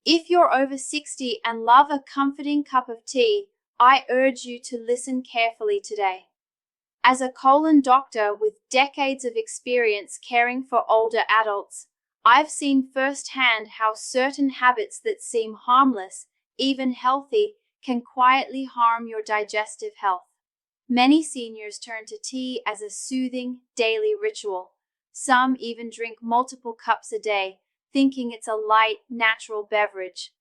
If you're over 60 and love a comforting cup of tea, I urge you to listen carefully today. As a colon doctor with decades of experience caring for older adults, I've seen firsthand how certain habits that seem harmless, even healthy, can quietly harm your digestive health. Many seniors turn to tea as a soothing, daily ritual. Some even drink multiple cups a day, thinking it's a light, natural beverage.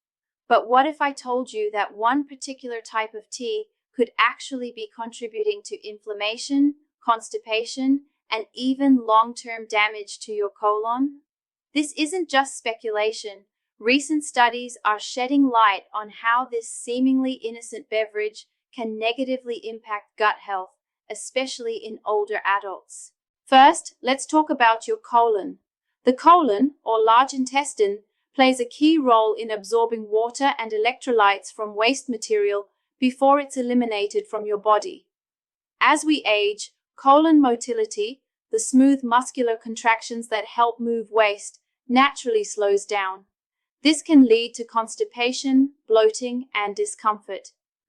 But what if I told you that one particular type of tea could actually be contributing to inflammation, constipation, and even long-term damage to your colon? This isn't just speculation. Recent studies are shedding light on how this seemingly innocent beverage can negatively impact gut health, especially in older adults. First, let's talk about your colon. The colon, or large intestine, plays a key role in absorbing water and electrolytes from waste material before it's eliminated from your body. As we age, colon motility, the smooth muscular contractions that help move waste, naturally slows down. This can lead to constipation, bloating, and discomfort.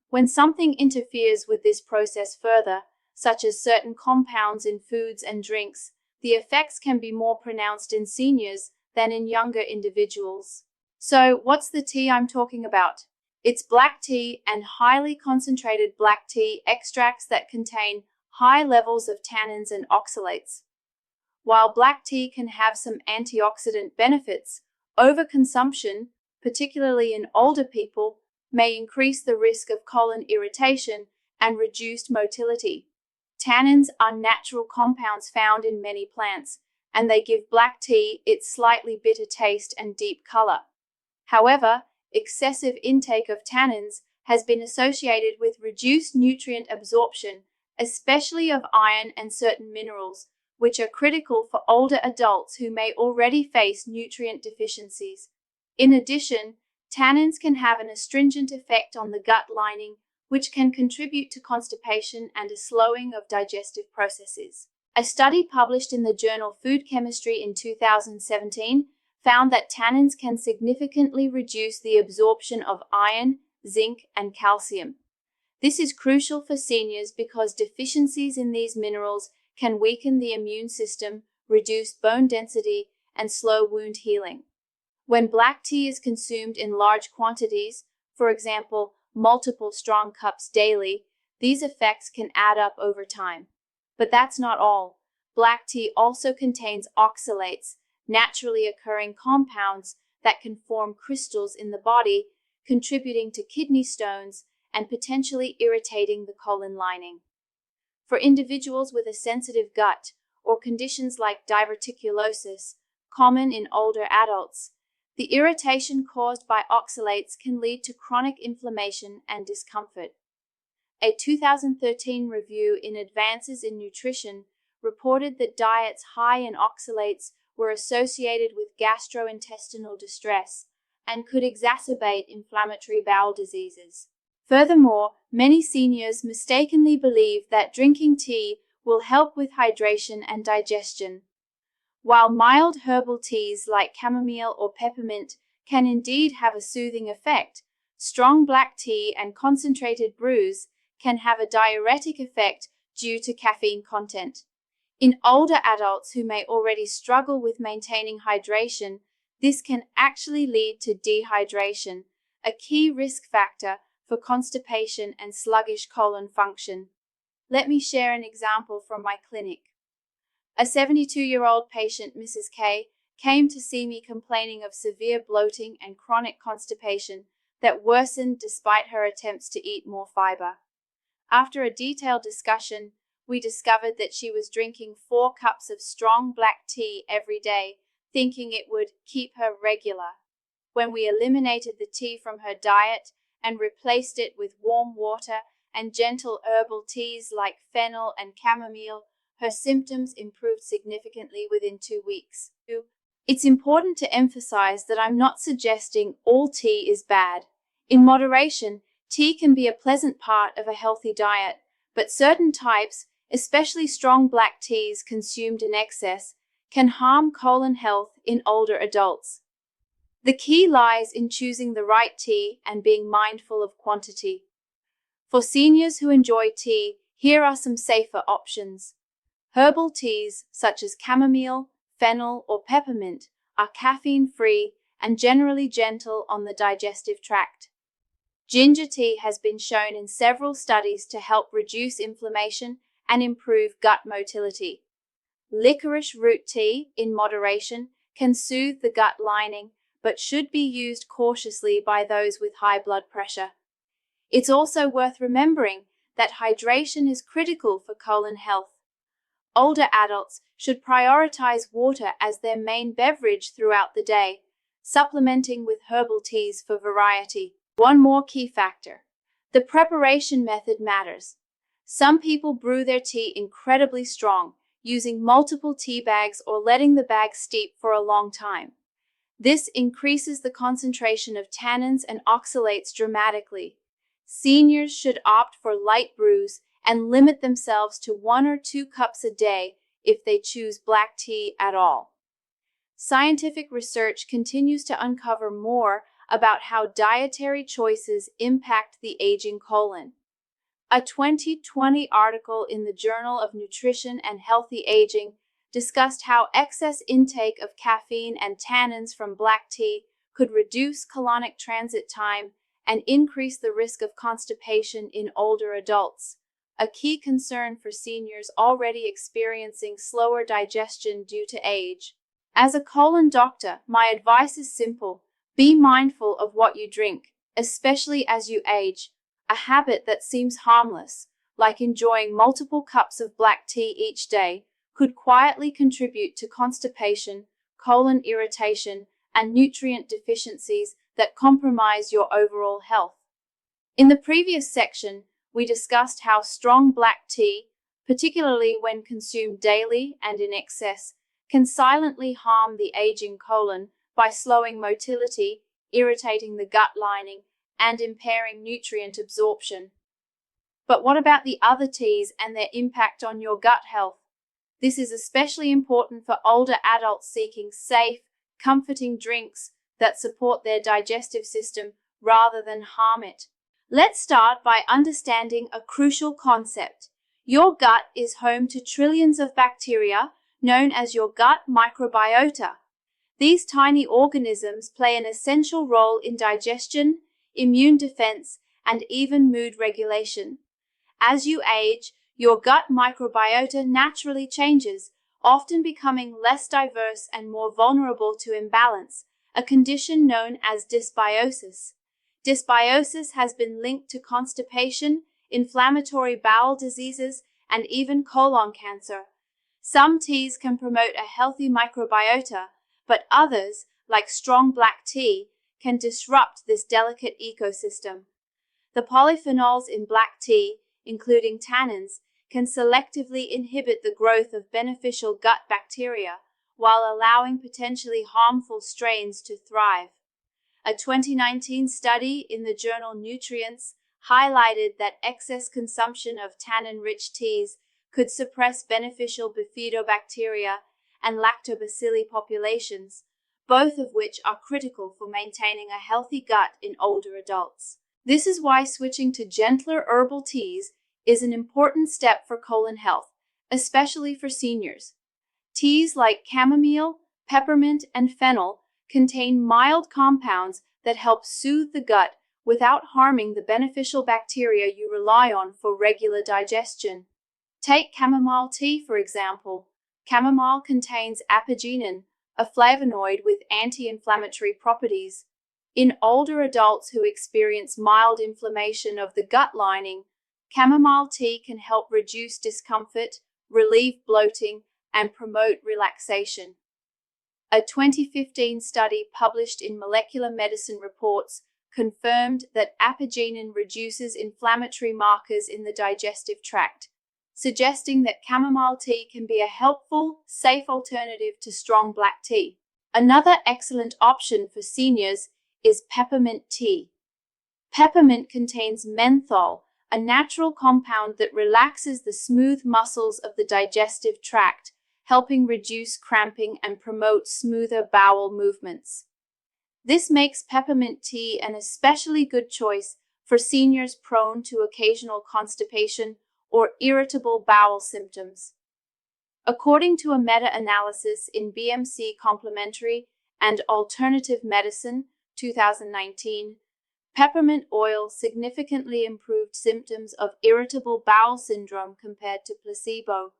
When something interferes with this process further, such as certain compounds in foods and drinks, the effects can be more pronounced in seniors than in younger individuals. So, what's the tea I'm talking about? It's black tea and highly concentrated black tea extracts that contain high levels of tannins and oxalates. While black tea can have some antioxidant benefits, overconsumption, particularly in older people, may increase the risk of colon irritation and reduced motility. Tannins are natural compounds found in many plants, and they give black tea its slightly bitter taste and deep color. However, excessive intake of tannins has been associated with reduced nutrient absorption, especially of iron and certain minerals, which are critical for older adults who may already face nutrient deficiencies. In addition, tannins can have an astringent effect on the gut lining, which can contribute to constipation and a slowing of digestive processes. A study published in the journal Food Chemistry in 2017 found that tannins can significantly reduce the absorption of iron, zinc, and calcium. This is crucial for seniors because deficiencies in these minerals can weaken the immune system, reduce bone density, and slow wound healing. When black tea is consumed in large quantities, for example, multiple strong cups daily, these effects can add up over time. But that's not all. Black tea also contains oxalates, naturally occurring compounds that can form crystals in the body, contributing to kidney stones and potentially irritating the colon lining. For individuals with a sensitive gut or conditions like diverticulosis, common in older adults, the irritation caused by oxalates can lead to chronic inflammation and discomfort. A 2013 review in Advances in Nutrition reported that diets high in oxalates were associated with gastrointestinal distress and could exacerbate inflammatory bowel diseases. Furthermore, many seniors mistakenly believe that drinking tea will help with hydration and digestion. While mild herbal teas like chamomile or peppermint can indeed have a soothing effect, strong black tea and concentrated brews can have a diuretic effect due to caffeine content. In older adults who may already struggle with maintaining hydration, this can actually lead to dehydration, a key risk factor for constipation and sluggish colon function. Let me share an example from my clinic. A 72-year-old patient, Mrs. K, came to see me complaining of severe bloating and chronic constipation that worsened despite her attempts to eat more fiber. After a detailed discussion, we discovered that she was drinking 4 cups of strong black tea every day, thinking it would keep her regular. When we eliminated the tea from her diet and replaced it with warm water and gentle herbal teas like fennel and chamomile, her symptoms improved significantly within 2 weeks. It's important to emphasize that I'm not suggesting all tea is bad. In moderation, tea can be a pleasant part of a healthy diet, but certain types, especially strong black teas consumed in excess, can harm colon health in older adults. The key lies in choosing the right tea and being mindful of quantity. For seniors who enjoy tea, here are some safer options. Herbal teas such as chamomile, fennel, or peppermint are caffeine-free and generally gentle on the digestive tract. Ginger tea has been shown in several studies to help reduce inflammation and improve gut motility. Licorice root tea, in moderation, can soothe the gut lining, but should be used cautiously by those with high blood pressure. It's also worth remembering that hydration is critical for colon health. Older adults should prioritize water as their main beverage throughout the day, supplementing with herbal teas for variety. One more key factor: the preparation method matters. Some people brew their tea incredibly strong, using multiple tea bags or letting the bag steep for a long time. This increases the concentration of tannins and oxalates dramatically. Seniors should opt for light brews and limit themselves to 1 or 2 cups a day if they choose black tea at all. Scientific research continues to uncover more about how dietary choices impact the aging colon. A 2020 article in the Journal of Nutrition and Healthy Aging discussed how excess intake of caffeine and tannins from black tea could reduce colonic transit time and increase the risk of constipation in older adults, a key concern for seniors already experiencing slower digestion due to age. As a colon doctor, my advice is simple: be mindful of what you drink, especially as you age. A habit that seems harmless, like enjoying multiple cups of black tea each day, could quietly contribute to constipation, colon irritation, and nutrient deficiencies that compromise your overall health. In the previous section, we discussed how strong black tea, particularly when consumed daily and in excess, can silently harm the aging colon by slowing motility, irritating the gut lining, and impairing nutrient absorption. But what about the other teas and their impact on your gut health? This is especially important for older adults seeking safe, comforting drinks that support their digestive system rather than harm it. Let's start by understanding a crucial concept. Your gut is home to trillions of bacteria, known as your gut microbiota. These tiny organisms play an essential role in digestion, immune defense, and even mood regulation. As you age, your gut microbiota naturally changes, often becoming less diverse and more vulnerable to imbalance, a condition known as dysbiosis. Dysbiosis has been linked to constipation, inflammatory bowel diseases, and even colon cancer. Some teas can promote a healthy microbiota, but others, like strong black tea, can disrupt this delicate ecosystem. The polyphenols in black tea, including tannins, can selectively inhibit the growth of beneficial gut bacteria, while allowing potentially harmful strains to thrive. A 2019 study in the journal Nutrients highlighted that excess consumption of tannin-rich teas could suppress beneficial bifidobacteria and lactobacilli populations, both of which are critical for maintaining a healthy gut in older adults. This is why switching to gentler herbal teas is an important step for colon health, especially for seniors. Teas like chamomile, peppermint, and fennel contain mild compounds that help soothe the gut without harming the beneficial bacteria you rely on for regular digestion. Take chamomile tea, for example. Chamomile contains apigenin, a flavonoid with anti-inflammatory properties. In older adults who experience mild inflammation of the gut lining, chamomile tea can help reduce discomfort, relieve bloating, and promote relaxation. A 2015 study published in Molecular Medicine Reports confirmed that apigenin reduces inflammatory markers in the digestive tract, suggesting that chamomile tea can be a helpful, safe alternative to strong black tea. Another excellent option for seniors is peppermint tea. Peppermint contains menthol, a natural compound that relaxes the smooth muscles of the digestive tract, helping reduce cramping and promote smoother bowel movements. This makes peppermint tea an especially good choice for seniors prone to occasional constipation or irritable bowel symptoms. According to a meta-analysis in BMC Complementary and Alternative Medicine 2019, peppermint oil significantly improved symptoms of irritable bowel syndrome compared to placebo,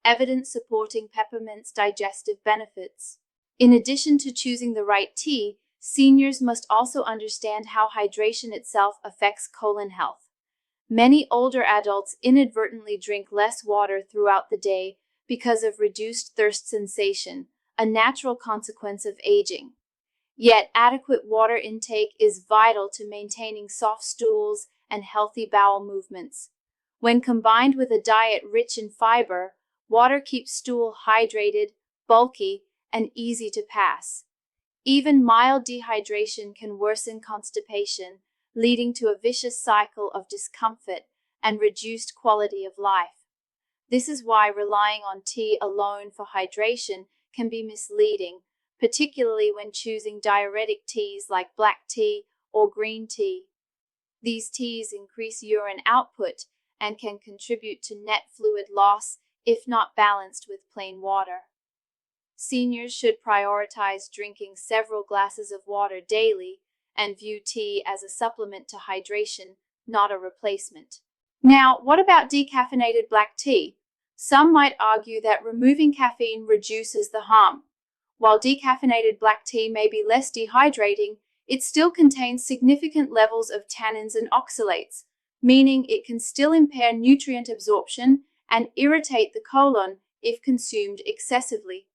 evidence supporting peppermint's digestive benefits. In addition to choosing the right tea, seniors must also understand how hydration itself affects colon health. Many older adults inadvertently drink less water throughout the day because of reduced thirst sensation, a natural consequence of aging. Yet, adequate water intake is vital to maintaining soft stools and healthy bowel movements. When combined with a diet rich in fiber, water keeps stool hydrated, bulky, and easy to pass. Even mild dehydration can worsen constipation, leading to a vicious cycle of discomfort and reduced quality of life. This is why relying on tea alone for hydration can be misleading, particularly when choosing diuretic teas like black tea or green tea. These teas increase urine output and can contribute to net fluid loss if not balanced with plain water. Seniors should prioritize drinking several glasses of water daily and view tea as a supplement to hydration, not a replacement. Now, what about decaffeinated black tea? Some might argue that removing caffeine reduces the harm. While decaffeinated black tea may be less dehydrating, it still contains significant levels of tannins and oxalates, meaning it can still impair nutrient absorption and irritate the colon if consumed excessively.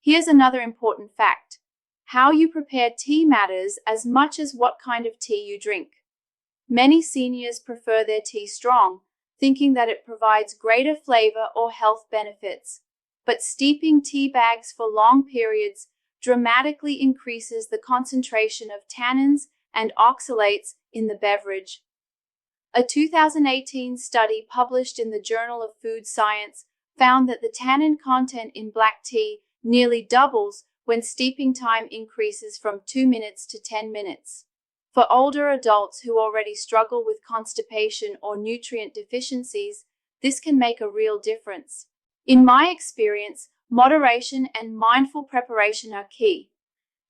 Here's another important fact. How you prepare tea matters as much as what kind of tea you drink. Many seniors prefer their tea strong, thinking that it provides greater flavor or health benefits. But steeping tea bags for long periods dramatically increases the concentration of tannins and oxalates in the beverage. A 2018 study published in the Journal of Food Science found that the tannin content in black tea nearly doubles when steeping time increases from 2 minutes to 10 minutes. For older adults who already struggle with constipation or nutrient deficiencies, this can make a real difference. In my experience, moderation and mindful preparation are key.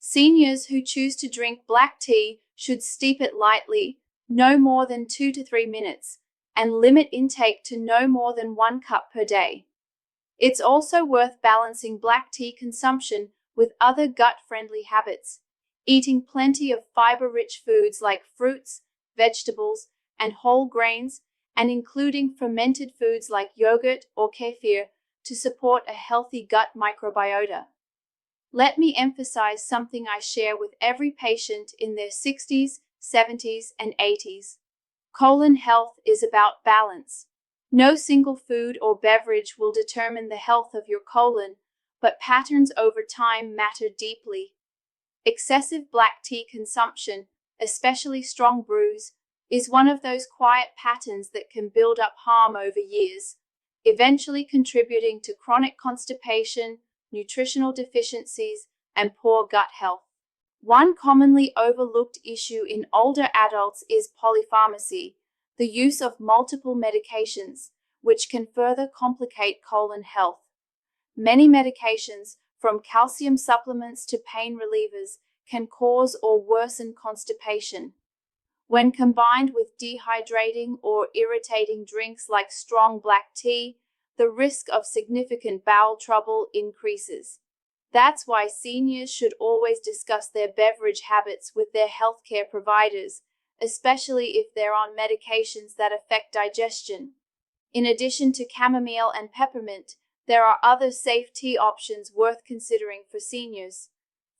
Seniors who choose to drink black tea should steep it lightly, no more than 2 to 3 minutes, and limit intake to no more than 1 cup per day. It's also worth balancing black tea consumption with other gut-friendly habits, eating plenty of fiber-rich foods like fruits, vegetables, and whole grains, and including fermented foods like yogurt or kefir to support a healthy gut microbiota. Let me emphasize something I share with every patient in their 60s, 70s, and 80s. Colon health is about balance. No single food or beverage will determine the health of your colon, but patterns over time matter deeply. Excessive black tea consumption, especially strong brews, is one of those quiet patterns that can build up harm over years, eventually contributing to chronic constipation, nutritional deficiencies, and poor gut health. One commonly overlooked issue in older adults is polypharmacy, the use of multiple medications, which can further complicate colon health. Many medications, from calcium supplements to pain relievers, can cause or worsen constipation. When combined with dehydrating or irritating drinks like strong black tea, the risk of significant bowel trouble increases. That's why seniors should always discuss their beverage habits with their healthcare providers, especially if they're on medications that affect digestion. In addition to chamomile and peppermint, there are other safe tea options worth considering for seniors.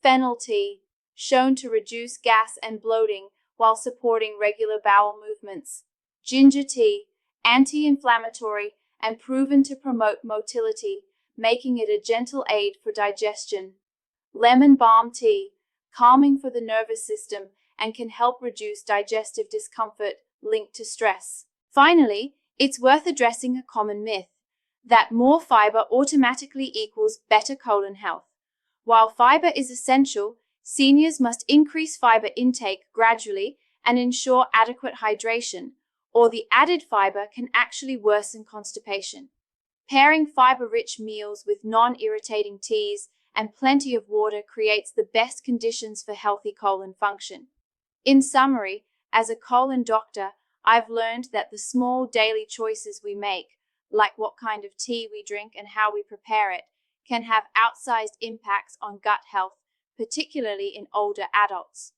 Fennel tea, shown to reduce gas and bloating while supporting regular bowel movements. Ginger tea, anti-inflammatory and proven to promote motility, making it a gentle aid for digestion. Lemon balm tea, calming for the nervous system and can help reduce digestive discomfort linked to stress. Finally, it's worth addressing a common myth that more fiber automatically equals better colon health. While fiber is essential, Seniors must increase fiber intake gradually and ensure adequate hydration, or the added fiber can actually worsen constipation. Pairing fiber-rich meals with non-irritating teas and plenty of water creates the best conditions for healthy colon function. In summary, as a colon doctor, I've learned that the small daily choices we make, like what kind of tea we drink and how we prepare it, can have outsized impacts on gut health, particularly in older adults.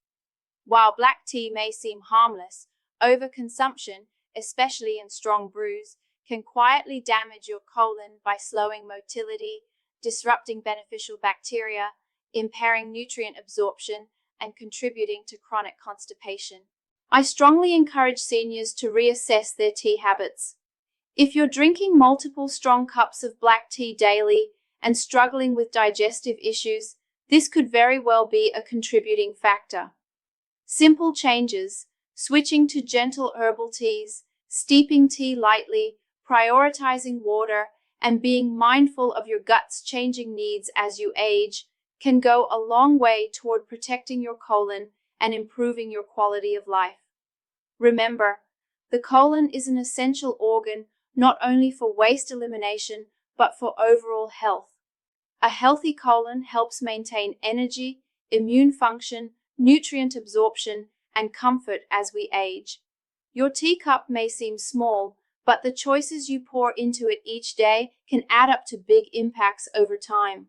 While black tea may seem harmless, overconsumption, especially in strong brews, can quietly damage your colon by slowing motility, disrupting beneficial bacteria, impairing nutrient absorption, and contributing to chronic constipation. I strongly encourage seniors to reassess their tea habits. If you're drinking multiple strong cups of black tea daily and struggling with digestive issues, this could very well be a contributing factor. Simple changes, switching to gentle herbal teas, steeping tea lightly, prioritizing water, and being mindful of your gut's changing needs as you age, can go a long way toward protecting your colon and improving your quality of life. Remember, the colon is an essential organ not only for waste elimination, but for overall health. A healthy colon helps maintain energy, immune function, nutrient absorption, and comfort as we age. Your teacup may seem small, but the choices you pour into it each day can add up to big impacts over time.